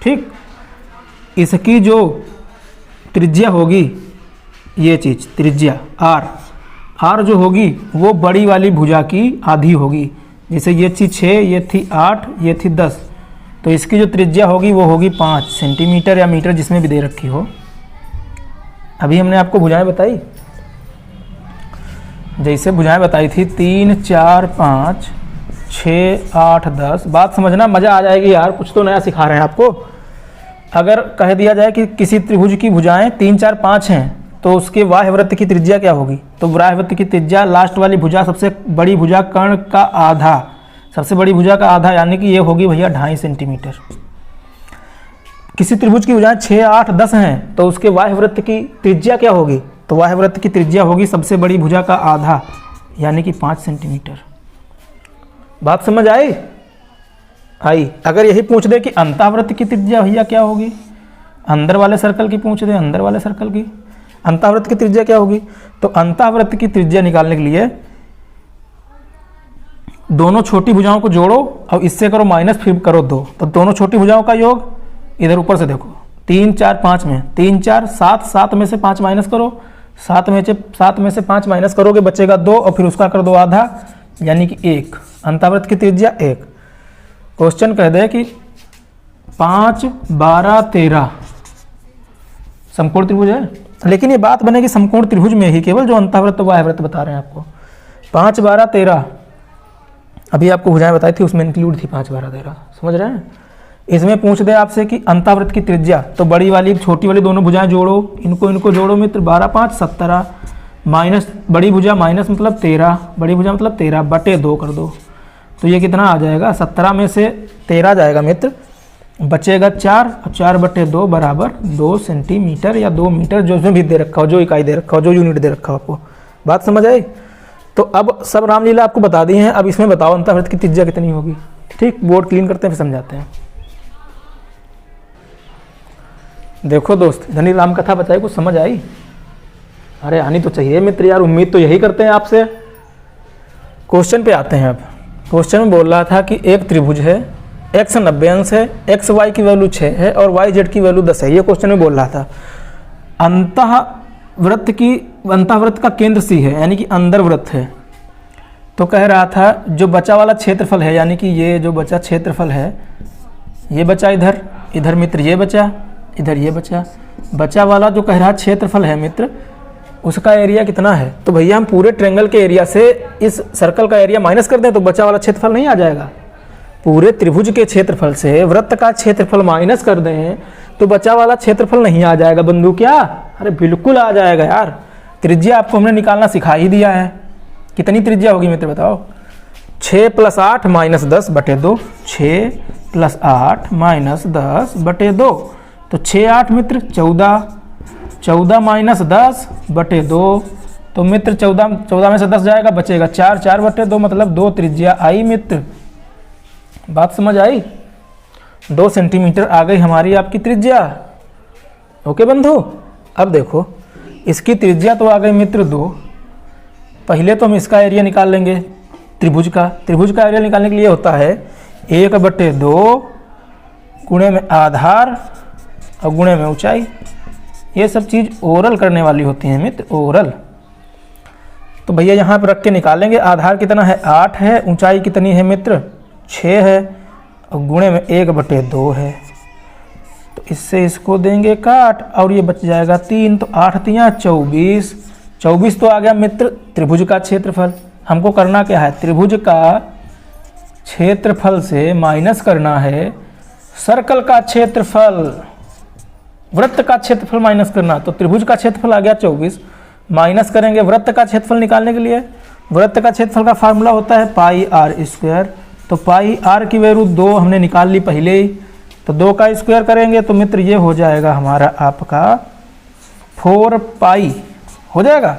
ठीक। इसकी जो त्रिज्या होगी, ये चीज़ त्रिज्या आर जो होगी वो बड़ी वाली भुजा की आधी होगी। जैसे ये चीज़ 6, ये थी 8, ये थी 10, तो इसकी जो त्रिज्या होगी वो होगी 5 सेंटीमीटर या मीटर, जिसमें भी दे रखी हो। अभी हमने आपको भुजाएं बताई, जैसे भुजाएं बताई थी 3 4 5 6 8 10। बात समझना, मज़ा आ जाएगी यार, कुछ तो नया सिखा रहे हैं आपको। अगर कह दिया जाए कि किसी त्रिभुज की भुजाएं 3 4 5 हैं, तो उसके बाह्यवृत्त की त्रिज्या क्या होगी, तो बाह्यवृत्त की त्रिज्या लास्ट वाली भुजा, सबसे बड़ी भुजा कर्ण का आधा, सबसे बड़ी भुजा का आधा, यानी कि ये होगी भैया 2.5 सेंटीमीटर। किसी त्रिभुज की भुजाएं 6 8 10 हैं, तो उसके बाह्यवृत्त की त्रिज्या क्या होगी, तो बाह्यवृत्त की त्रिज्या होगी सबसे बड़ी भुजा का आधा, यानी कि 5 सेंटीमीटर। बात समझ आई। अगर यही पूछ दे कि अंतःवृत्त की त्रिज्या भैया क्या होगी, अंदर वाले सर्कल की पूछ दे, अंदर वाले सर्कल की अंतःवृत्त की त्रिज्या क्या होगी, तो अंतःवृत्त की त्रिज्या निकालने के लिए दोनों छोटी भुजाओं को जोड़ो और इससे करो माइनस, फिर करो 2, तो दोनों छोटी भुजाओं का योग इधर ऊपर से देखो, 3 4 5 में 3 4 7 7 में से 5 माइनस करो, 7 में से 5 माइनस करोगे बचेगा 2 और फिर उसका कर दो आधा यानी कि 1। अंतःवृत्त की त्रिज्या 1। क्वेश्चन कह दे कि 5, 12, 13 समकोण त्रिभुज है, लेकिन ये बात बनेगी समकोण त्रिभुज में ही केवल, जो अंतःवृत्त बाह्यवृत्त बता रहे हैं आपको। 5, 12, 13 अभी आपको भुजाएं बताई थी उसमें इंक्लूड थी 5, 12, 13, समझ रहे हैं। इसमें पूछ दे आपसे कि अंतःवृत्त की त्रिज्या, तो बड़ी वाली छोटी वाली दोनों भुजाएं जोड़ो, इनको जोड़ो मित्र। 12, 5, 17 माइनस बड़ी भुजा माइनस मतलब 13, बड़ी भुजा मतलब 13 बटे 2 कर दो, तो ये कितना आ जाएगा, 17 में से 13 जाएगा मित्र, बचेगा 4 और 4 बटे 2 बराबर 2 सेंटीमीटर या 2 मीटर, जो इसमें भी दे रखा हो, जो इकाई दे रखा हो, जो यूनिट दे रखा हो आपको। बात समझ आई। तो अब सब रामलीला आपको बता दी है, अब इसमें बताओ अंतःवृत्त की त्रिज्या कितनी होगी। ठीक, बोर्ड क्लीन करते हैं फिर समझाते हैं। देखो दोस्त, धनी राम कथा बताई, कुछ समझ आई? अरे आनी तो चाहिए मित्र यार, उम्मीद तो यही करते हैं आपसे। क्वेश्चन पे आते हैं। अब क्वेश्चन में बोल रहा था कि एक त्रिभुज है, x 90 अंश है, x y की वैल्यू 6 है और y z की वैल्यू 10 है। ये क्वेश्चन में बोल रहा था। अंतःवृत्त का केंद्र C है, यानी कि अंदर वृत्त है। तो कह रहा था जो बचा वाला क्षेत्रफल है, यानी कि ये जो बचा क्षेत्रफल है, ये बचा इधर, इधर मित्र ये बचा, इधर ये बचा वाला जो कह रहा क्षेत्रफल है मित्र, उसका एरिया कितना है। तो भैया हम पूरे ट्रायंगल के एरिया से इस सर्कल का एरिया माइनस कर दें तो बचा वाला क्षेत्रफल नहीं आ जाएगा। पूरे त्रिभुज के क्षेत्रफल से वृत्त का क्षेत्रफल माइनस कर दें तो बचा वाला क्षेत्रफल नहीं आ जाएगा बंधु क्या? अरे बिल्कुल आ जाएगा यार। त्रिज्या आपको हमने निकालना सिखा ही दिया है। कितनी त्रिज्या होगी मित्र बताओ? 6 + 8 - 10 बटे 2, 6 + 8 - 10 बटे 2, तो 6, 8 मित्र 14, 14 - 10 बटे 2, तो मित्र 14 में से 10 जाएगा, बचेगा 4, 4 बटे 2 मतलब 2 त्रिज्या आई मित्र। बात समझ आई? 2 सेंटीमीटर आ गई हमारी आपकी त्रिज्या। ओके बंधु, अब देखो इसकी त्रिज्या तो आ गई मित्र 2। पहले तो हम इसका एरिया निकाल लेंगे त्रिभुज का। त्रिभुज का एरिया निकालने के लिए होता है 1/2 गुणे में आधार और गुणे में ऊंचाई। ये सब चीज़ ओरल करने वाली होती हैं मित्र, ओरल। तो भैया यहाँ पर रख के निकालेंगे। आधार कितना है? 8 है। ऊंचाई कितनी है मित्र? 6 है और गुणे में 1/2 है। तो इससे इसको देंगे काट और ये बच जाएगा 3, तो 8 × 3 = 24। 24 तो आ गया मित्र त्रिभुज का क्षेत्रफल। हमको करना क्या है? त्रिभुज का क्षेत्रफल से माइनस करना है सर्कल का क्षेत्रफल। वृत्त का क्षेत्रफल माइनस करना, तो त्रिभुज का क्षेत्रफल आ गया 24, माइनस करेंगे वृत्त का क्षेत्रफल निकालने के लिए। वृत्त का क्षेत्रफल का फार्मूला होता है πr²। तो πr की वैल्यू 2 हमने निकाल ली पहले ही, तो 2 का स्क्वायर करेंगे तो मित्र ये हो जाएगा हमारा आपका 4π हो जाएगा।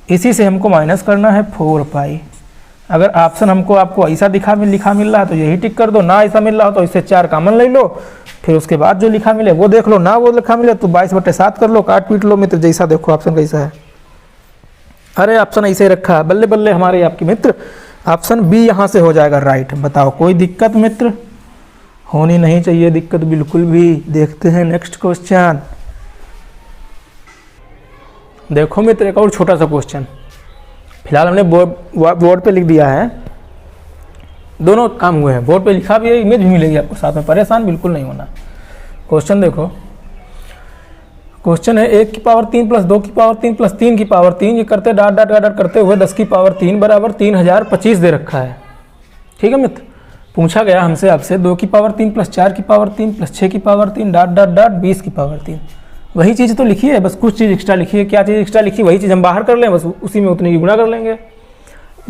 इसी से हमको माइनस करना है 4π। अगर ऑप्शन हमको आपको ऐसा लिखा मिल रहा है तो यही टिक कर दो, ना ऐसा मिल रहा हो तो इससे 4 कॉमन ले लो, फिर उसके बाद जो लिखा मिले वो देख लो, ना वो लिखा मिले तो 22/7 कर लो, काट पीट लो मित्र। जैसा देखो ऑप्शन कैसा है। अरे ऑप्शन ऐसे ही रखा है, बल्ले बल्ले हमारे आपके मित्र। ऑप्शन बी यहाँ से हो जाएगा राइट। बताओ कोई दिक्कत मित्र? होनी नहीं चाहिए दिक्कत बिल्कुल भी। देखते हैं नेक्स्ट क्वेश्चन। देखो मित्र एक और छोटा सा क्वेश्चन, फिलहाल हमने बोर्ड पे लिख दिया है। दोनों काम हुए हैं, बोर्ड पे लिखा भी है, इमेज भी मिलेगी आपको साथ में, परेशान बिल्कुल नहीं होना। क्वेश्चन देखो, क्वेश्चन है 1 की पावर 3 + 2 की पावर 3 + 3 की पावर 3, ये करते डाट डाट डाट करते हुए 10 की पावर 3 बराबर 3025 दे रखा है। ठीक है मित्र, पूछा गया हमसे आपसे 2 की पावर 3 + 4 की पावर 3 + 6 की पावर 3 डाट डाट डाट 20 की पावर 3। वही चीज़ तो लिखी है, बस कुछ चीज़ एक्स्ट्रा लिखी है। क्या चीज़ एक्स्ट्रा लिखी? वही चीज़ हम बाहर कर लें, बस उसी में उतनी की गुणा कर लेंगे।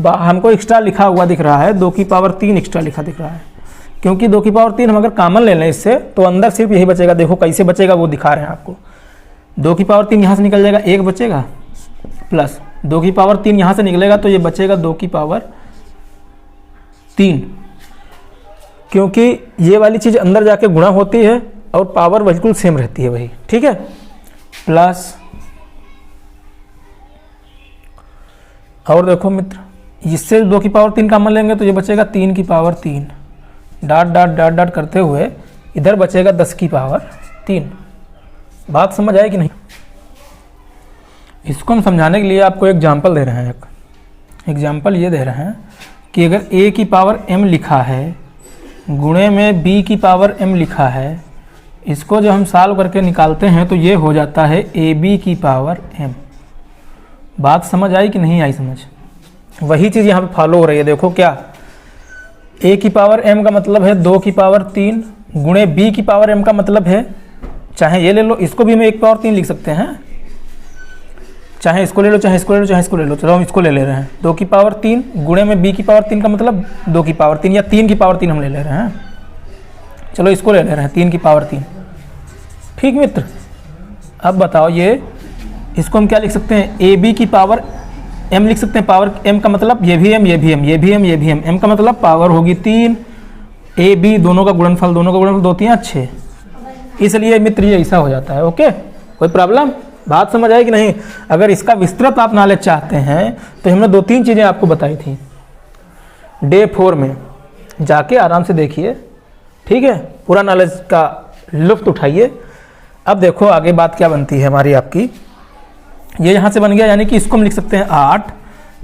हमको एक्स्ट्रा लिखा हुआ दिख रहा है 2 की पावर 3 एक्स्ट्रा लिखा दिख रहा है, क्योंकि 2 की पावर 3 हम अगर कॉमन ले लें इससे तो अंदर सिर्फ यही बचेगा। देखो कैसे बचेगा वो दिखा रहे हैं आपको। 2 की पावर 3 यहाँ से निकल जाएगा, 1 बचेगा, प्लस 2 की पावर 3 यहाँ से निकलेगा तो ये बचेगा 2 की पावर 3, क्योंकि ये वाली चीज़ अंदर जाके गुणा होती है और पावर बिल्कुल सेम रहती है वही। ठीक है, प्लस और देखो मित्र इससे 2 की पावर 3 कॉमन लेंगे तो ये बचेगा 3 की power 3 dot dot dot dot करते हुए इधर बचेगा 10 की पावर 3। बात समझ आए कि नहीं? इसको हम समझाने के लिए आपको एग्जाम्पल दे रहे हैं। एक एग्जाम्पल ये दे रहे हैं कि अगर a की पावर m लिखा है गुणे में b की पावर m लिखा है, इसको जो हम सॉल्व करके निकालते हैं तो ये हो जाता है ab की पावर m। बात समझ आई कि नहीं आई समझ? वही चीज़ यहाँ पे फॉलो हो रही है। देखो क्या, a की पावर m का मतलब है 2 की पावर 3 गुणे b की पावर m का मतलब है, चाहे ये ले लो, इसको भी हम 1 पावर 3 लिख सकते हैं, चाहे इसको ले लो, चाहे इसको ले लो, चाहे इसको ले लो। चलो हम इसको ले रहे हैं 2 की पावर 3 गुणे में b की पावर 3 का मतलब 2 की पावर 3 या 3 की पावर 3 हम ले रहे हैं। चलो इसको ले रहे हैं 3 की पावर 3। ठीक मित्र, अब बताओ ये इसको हम क्या लिख सकते हैं, ए बी की पावर m लिख सकते हैं। पावर m का मतलब ये भी m, ये भी m, ये भी m, ये भी m। m का मतलब पावर होगी 3, a b दोनों का गुणनफल 2 3 6, इसलिए मित्र ये ऐसा हो जाता है। ओके, कोई प्रॉब्लम? बात समझ आई कि नहीं? अगर इसका विस्तृत आप नॉलेज चाहते हैं तो हमने 2-3 चीज़ें आपको बताई थी। डे 4 में जाके आराम से देखिए, ठीक है, पूरा नॉलेज का लुत्फ उठाइए। अब देखो आगे बात क्या बनती है हमारी आपकी, ये यहाँ से बन गया, यानी कि इसको हम लिख सकते हैं 8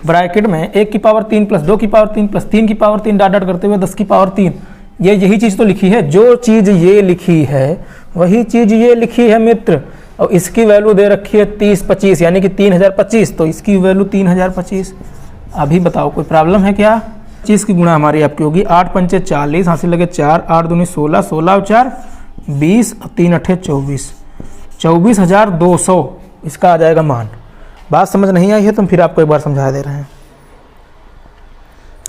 ब्रैकेट में 1 की पावर 3 प्लस 2 की पावर 3 प्लस 3 की पावर 3 डॉट डॉट करते हुए 10 की पावर 3। ये यही चीज़ तो लिखी है, जो चीज़ ये लिखी है वही चीज़ ये लिखी है मित्र। और इसकी वैल्यू दे रखी है 30 25, यानी कि 3025, तो इसकी वैल्यू 3025। अभी बताओ कोई प्रॉब्लम है क्या? 25 की गुणा हमारी आपकी होगी 8 पंचे 40, हासिल लगे 4, 8 दूनी 16, 16 और 4 20, 3 अठे 24, 24,200 इसका आ जाएगा मान। बात समझ नहीं आई है तो हम फिर आपको एक बार समझा दे रहे हैं।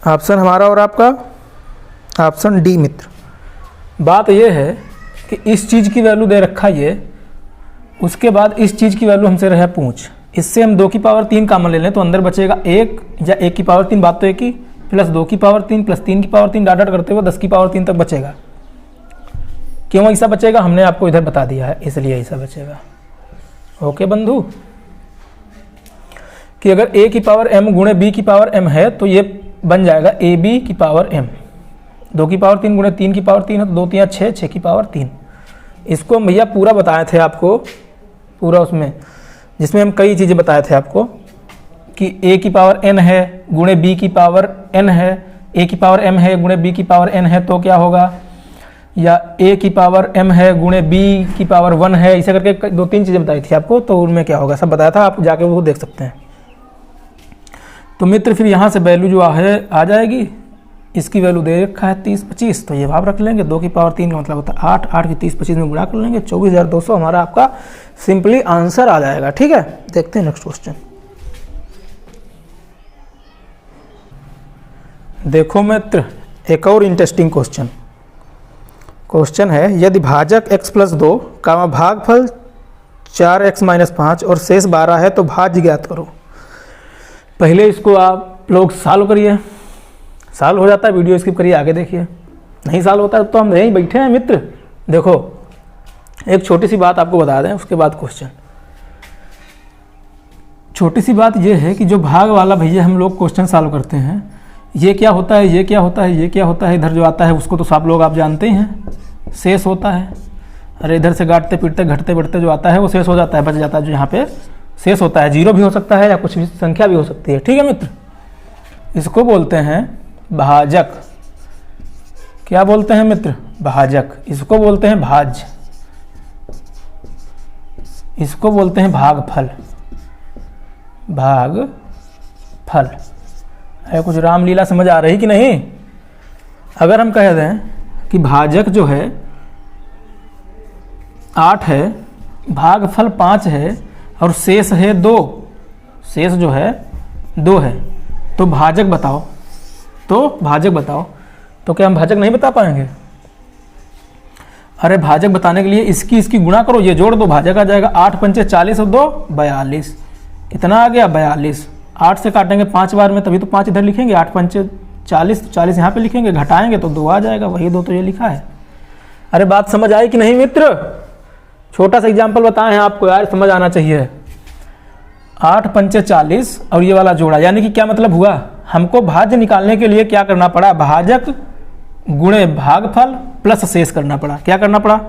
ऑप्शन हमारा और आपका ऑप्शन डी मित्र। बात यह है कि इस चीज़ की वैल्यू दे रखा ये, उसके बाद इस चीज़ की वैल्यू हमसे रहा पूछ, इससे हम 2 की पावर 3 कामन ले लें तो अंदर बचेगा 1 या 1 की पावर 3, बात तो एक ही, प्लस 2 की पावर 3 प्लस 3 की पावर 3 डॉट डॉट करते हुए 10 की पावर 3 तक बचेगा। क्यों ऐसा बचेगा हमने आपको इधर बता दिया है, इसलिए ऐसा बचेगा। ओके बंधु, कि अगर a की पावर m गुणे b की पावर m है तो ये बन जाएगा ab की पावर m। 2 की पावर 3 गुणे 3 की पावर 3 है तो 2 3 6, 6 की पावर 3। इसको भैया पूरा बताए थे आपको, पूरा उसमें जिसमें हम कई चीज़ें बताए थे आपको कि a की पावर n है गुणे b की पावर n है, a की पावर m है गुणे b की पावर n है तो क्या होगा, या a की पावर m है गुणे b की पावर 1 है, ऐसे करके 2-3 चीज़ें बताई थी आपको, तो उनमें क्या होगा सब बताया था, आप जाके वो देख सकते हैं। तो मित्र फिर यहाँ से वैल्यू जो है आ जाएगी, इसकी वैल्यू दे रखा है 30 25, तो ये भाव रख लेंगे। 2 की पावर 3 का मतलब होता है 8, 8 की 30 25 में गुणा कर लेंगे, 24,200 हमारा आपका सिंपली आंसर आ जाएगा। ठीक है, देखते हैं नेक्स्ट क्वेश्चन। देखो मित्र एक और इंटरेस्टिंग क्वेश्चन है, यदि भाजक x + 2 का भागफल 4x - 5 और शेष 12 है तो भाज्य ज्ञात करो। पहले इसको आप लोग सॉल्व करिए, सॉल्व हो जाता है वीडियो स्किप करिए, आगे देखिए, नहीं सॉल्व होता तो हम यहीं बैठे हैं मित्र। देखो एक छोटी सी बात आपको बता दें, उसके बाद क्वेश्चन। छोटी सी बात यह है कि जो भाग वाला भैया हम लोग क्वेश्चन सॉल्व करते हैं, ये क्या होता है, ये क्या होता है, ये क्या होता है, इधर जो आता है उसको तो सब लोग आप जानते ही हैं, शेष होता है। अरे इधर से गाटते पीटते घटते बढ़ते जो आता है वो शेष हो जाता है, बच जाता है, जो यहाँ पे शेष होता है, जीरो भी हो सकता है या कुछ भी संख्या भी हो सकती है। ठीक है मित्र, इसको बोलते हैं भाजक। क्या बोलते हैं मित्र? भाजक। इसको बोलते हैं भाज्य, इसको बोलते हैं भागफल। भागफल है, कुछ रामलीला समझ आ रही कि नहीं? अगर हम कह दें कि भाजक जो है 8 है, भागफल 5 है और शेष है 2, शेष जो है 2 है, तो भाजक बताओ, तो भाजक बताओ। तो क्या हम भाजक नहीं बता पाएंगे? अरे भाजक बताने के लिए इसकी गुणा करो, ये जोड़ दो, भाजक आ जाएगा। 8 पंचे 40 और 2 42, इतना आ गया 42। 8 से काटेंगे 5 बार में, तभी तो 5 इधर लिखेंगे। 8 पंचे 40, तो 40 यहाँ पे लिखेंगे, घटाएंगे तो 2 आ जाएगा, वही 2 तो ये लिखा है। अरे बात समझ आई कि नहीं मित्र? छोटा सा एग्जाम्पल बताए हैं आपको यार, समझ आना चाहिए। 8 पंचे 40 और ये वाला जोड़ा, यानी कि क्या मतलब हुआ, हमको भाज्य निकालने के लिए क्या करना पड़ा, भाजक गुणे भागफल प्लस शेष करना पड़ा। क्या करना पड़ा?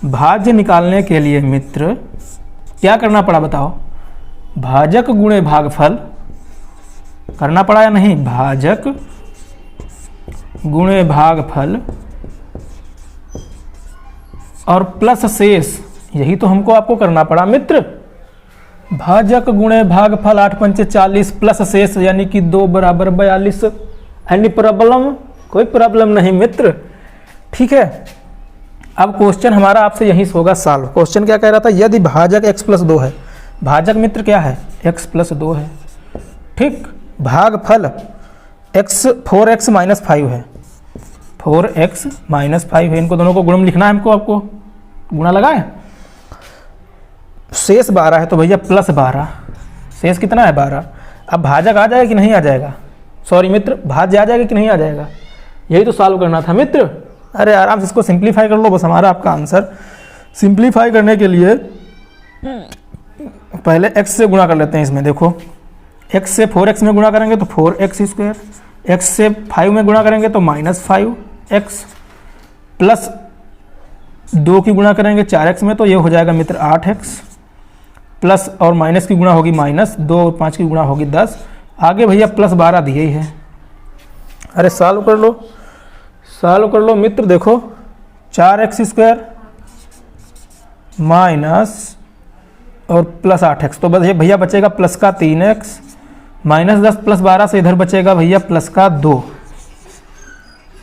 भाज्य निकालने के लिए मित्र क्या करना पड़ा बताओ, भाजक गुणे भागफल करना पड़ा या नहीं, भाजक गुणे भागफल और प्लस शेष, यही तो हमको आपको करना पड़ा मित्र। भाजक गुणे भागफल 8 पंचे 40 प्लस शेष यानी कि 2 बराबर 42। Any problem? कोई प्रॉब्लम नहीं मित्र, ठीक है। अब क्वेश्चन हमारा आपसे यही होगा सॉल्व। क्वेश्चन क्या कह रहा था, यदि भाजक x प्लस 2 है, भाजक मित्र क्या है, x प्लस 2 है, ठीक। भागफल4x माइनस 5 है, 4x माइनस 5 है, इनको दोनों को गुणम लिखना है हमको, आपको गुणा लगाए। शेष 12 है तो भैया प्लस 12, शेष कितना है 12। अब भाजक आ जाएगा कि नहीं आ जाएगा, सॉरी मित्र, भाज्य आ जाएगा कि नहीं आ जाएगा, यही तो सॉल्व करना था मित्र। अरे आराम से इसको सिंप्लीफाई कर लो, बस हमारा आपका आंसर। सिंप्लीफाई करने के लिए पहले x से गुणा कर लेते हैं। इसमें देखो x से 4x में गुणा करेंगे तो 4x स्क्वायर, x से 5 में गुणा करेंगे तो -5x, प्लस 2 की गुणा करेंगे 4x में तो ये हो जाएगा मित्र 8x, प्लस और माइनस की गुणा होगी -2 और 5 की गुणा होगी 10। आगे भैया प्लस 12 दिए ही है। अरे सॉल्व कर लो, सॉल्व कर लो मित्र। देखो 4x स्क्वायर माइनस और प्लस 8x, तो बस ये भैया बचेगा प्लस का 3x, -10 प्लस 12 से इधर बचेगा भैया प्लस का 2।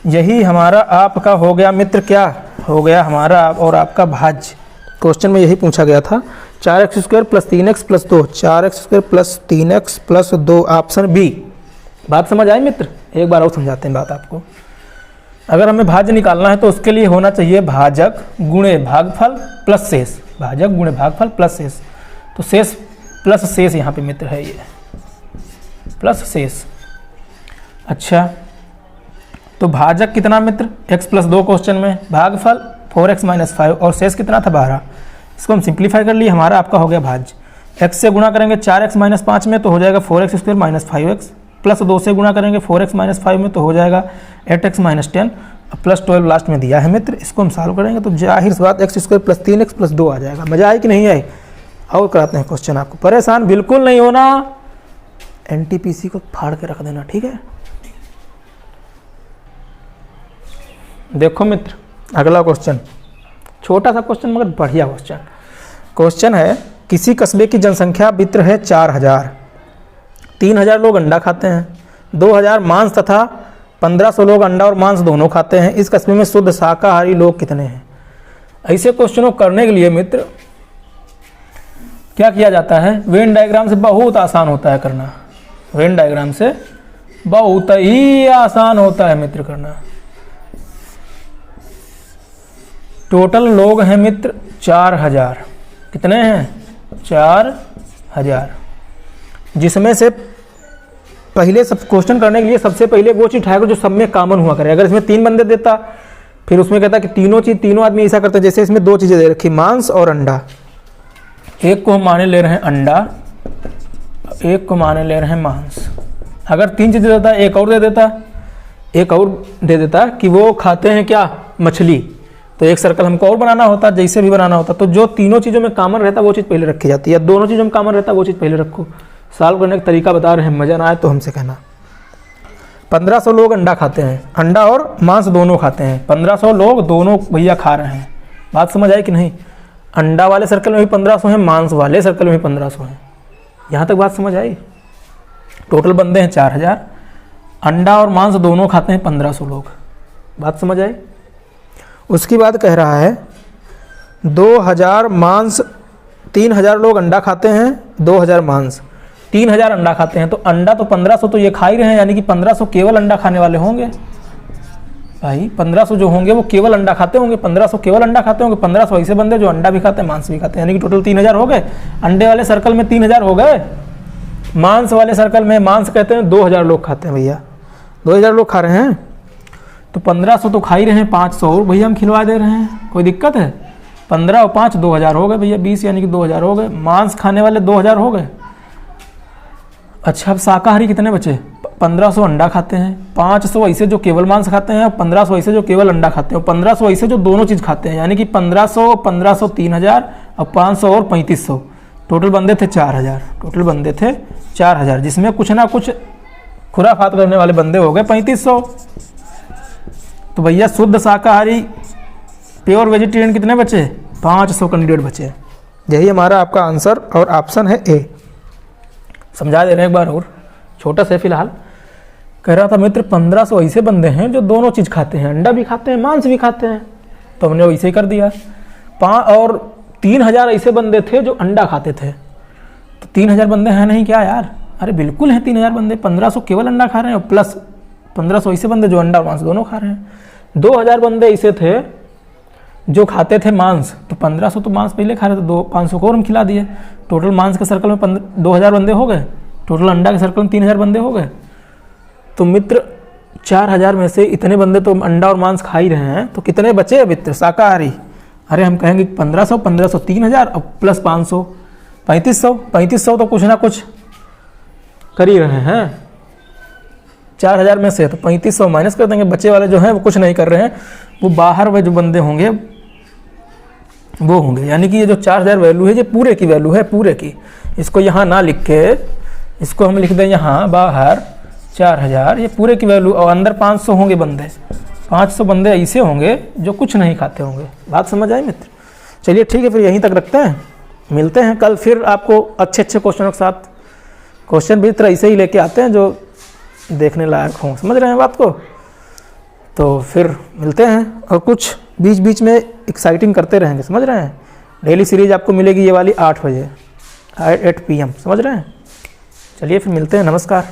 यही हमारा आपका हो गया मित्र, क्या हो गया हमारा और आपका भाज्य। क्वेश्चन में यही पूछा गया था, 4x square plus 3x plus 2, 4x square plus 3x plus 2, option B. बात समझ आई मित्र? एक बार और समझाते हैं बात आपको। अगर हमें भाज्य निकालना है तो उसके लिए होना चाहिए भाजक गुणे भागफल प्लस शेष, भाजक गुणे भागफल प्लस शेष। तो शेष प्लस शेष यहाँ पे मित्र है, ये प्लस शेष। अच्छा तो भाजक कितना मित्र, x प्लस 2 क्वेश्चन में, भागफल 4x माइनस 5 और शेष कितना था 12। इसको हम सिंप्लीफाई कर लिए, हमारा आपका हो गया भाज्य। x से गुणा करेंगे 4x माइनस 5 में तो हो जाएगा 4x square minus 5x, plus 2 से गुणा करेंगे 4x माइनस 5 में तो हो जाएगा 8x माइनस 10, प्लस 12 लास्ट में दिया है मित्र। इसको हम सॉल्व करेंगे तो जाहिर सी बात x square plus 3x plus 2 आ जाएगा। मजा आई कि नहीं आई? और कराते हैं क्वेश्चन आपको, परेशान बिल्कुल नहीं होना, NTPC को फाड़ के रख देना, ठीक है। देखो मित्र अगला क्वेश्चन, छोटा सा क्वेश्चन मगर बढ़िया क्वेश्चन। क्वेश्चन है, किसी कस्बे की जनसंख्या मित्र है 4000, 3000 लोग अंडा खाते हैं, 2000 मांस तथा 1500 लोग अंडा और मांस दोनों खाते हैं। इस कस्बे में शुद्ध शाकाहारी लोग कितने हैं? ऐसे क्वेश्चनों को करने के लिए मित्र क्या किया जाता है, वेन डायग्राम से बहुत आसान होता है करना, वेन डायग्राम से बहुत ही आसान होता है मित्र करना। टोटल लोग हैं मित्र 4000, कितने हैं 4000, जिसमें से पहले सब क्वेश्चन करने के लिए सबसे पहले वो चीज़ उठाएगा जो सब में कॉमन हुआ करे। अगर इसमें 3 बंदे देता फिर उसमें कहता कि तीनों आदमी ऐसा करते हैं, जैसे इसमें 2 चीज़ें दे रखी, मांस और अंडा। एक को हम माने ले रहे हैं अंडा, एक को माने ले रहे हैं मांस। अगर 3 चीज़ें देता एक और दे देता कि वो खाते हैं क्या, मछली, तो एक सर्कल हमको और बनाना होता, जैसे भी बनाना होता। तो जो तीनों चीज़ों में कॉमन रहता वो चीज़ पहले रखी जाती है, या दोनों चीज़ों में कॉमन रहता वो चीज़ पहले रखो। सॉल्व करने का तरीका बता रहे हैं, मज़ा ना आए तो हमसे कहना। 1500 लोग अंडा खाते हैं, अंडा और मांस दोनों खाते हैं, 1500 लोग दोनों भैया खा रहे हैं। बात समझ आई कि नहीं? अंडा वाले सर्कल में भी 1500 हैं, मांस वाले सर्कल में भी 1500 हैं। यहाँ तक बात समझ आई? टोटल बंदे हैं 4000, अंडा और मांस दोनों खाते हैं 1500 लोग। बात समझ आई? उसकी बात कह रहा है 2000 मांस, 3000 लोग अंडा खाते हैं, 2000 मांस, 3000 अंडा खाते हैं। तो अंडा तो 1500 तो ये खा ही रहे हैं, यानी कि 1500 केवल अंडा खाने वाले होंगे भाई। 1500 जो होंगे वो केवल अंडा खाते होंगे, 1500 केवल अंडा खाते होंगे, 1500 ऐसे बंदे जो अंडा भी खाते हैं मांस भी खाते हैं, यानी कि टोटल 3000 हो गए। अंडे वाले सर्कल में 3000 हो गए, मांस वाले सर्कल में, मांस कहते हैं 2000 लोग खाते हैं भैया, 2000 लोग खा रहे हैं। तो 1500 तो खा ही रहे हैं, 500 और भैया हम खिलवा दे रहे हैं, कोई दिक्कत है? 15 और 5 2000 हो गए भैया, 20 यानी कि 2000 हो गए। मांस खाने वाले 2000 हो गए। अच्छा अब शाकाहारी कितने बचे? 1500 अंडा खाते हैं, 500 ऐसे जो केवल मांस खाते हैं, 1500 ऐसे जो केवल अंडा खाते हैं, 1500 ऐसे जो दोनों चीज़ खाते हैं, यानी कि 1500 1500 3000 और 500 और 3500, टोटल बंदे थे 4000, टोटल बंदे थे 4000, जिसमें कुछ ना कुछ खुराफात करने वाले बंदे हो गए 3500। तो भैया शुद्ध शाकाहारी प्योर वेजिटेरियन कितने बचे? 500 कैंडिडेट बचे। यही हमारा आपका आंसर और ऑप्शन है ए। समझा दे रहे हैं एक बार और, छोटा सा फिलहाल। कह रहा था मित्र 1500 ऐसे बंदे हैं जो दोनों चीज़ खाते हैं, अंडा भी खाते हैं, मांस भी खाते हैं, तो हमने वैसे ही कर दिया। और 3000 ऐसे बंदे थे जो अंडा खाते थे। तो 3000 बंदे हैं नहीं क्या यार? अरे बिल्कुल है 3000 बंदे। 1500 केवल अंडा खा रहे हैं और प्लस 1500 ऐसे बंदे जो अंडा और मांस दोनों खा रहे हैं। 2000 बंदे ऐसे थे जो खाते थे मांस, तो 1500 तो मांस पहले खा रहे थे, 500 को और हम खिला दिए। टोटल मांस के सर्कल में 2000 बंदे हो गए, टोटल अंडा के सर्कल में 3000 बंदे हो गए। तो मित्र 4000 में से इतने बंदे तो अंडा और मांस खा ही रहे हैं, तो कितने बचे मित्र शाकाहारी? अरे हम कहेंगे 1500 1500 3000 और प्लस 500 3500 तो कुछ ना कुछ कर ही रहे हैं। 4000 में से तो 3500 माइनस कर देंगे, बचे वाले जो हैं वो कुछ नहीं कर रहे हैं, वो बाहर में जो बंदे होंगे वो होंगे। यानी कि ये जो 4000 वैल्यू है ये पूरे की वैल्यू है, पूरे की। इसको यहाँ ना लिख के इसको हम लिख दें यहाँ बाहर 4000, ये पूरे की वैल्यू, और अंदर 500 होंगे बंदे। 500 बंदे ऐसे होंगे जो कुछ नहीं खाते होंगे। बात समझ आई मित्र? चलिए ठीक है, फिर यहीं तक रखते हैं, मिलते हैं कल फिर आपको अच्छे क्वेश्चनों के साथ। क्वेश्चन भी तरह ऐसे ही लेके आते हैं जो देखने लायक हों, समझ रहे हैं बात को? तो फिर मिलते हैं और कुछ बीच बीच में एक्साइटिंग करते रहेंगे, समझ रहे हैं? डेली सीरीज आपको मिलेगी ये वाली 8 बजे 8 PM, समझ रहे हैं? चलिए फिर मिलते हैं, नमस्कार।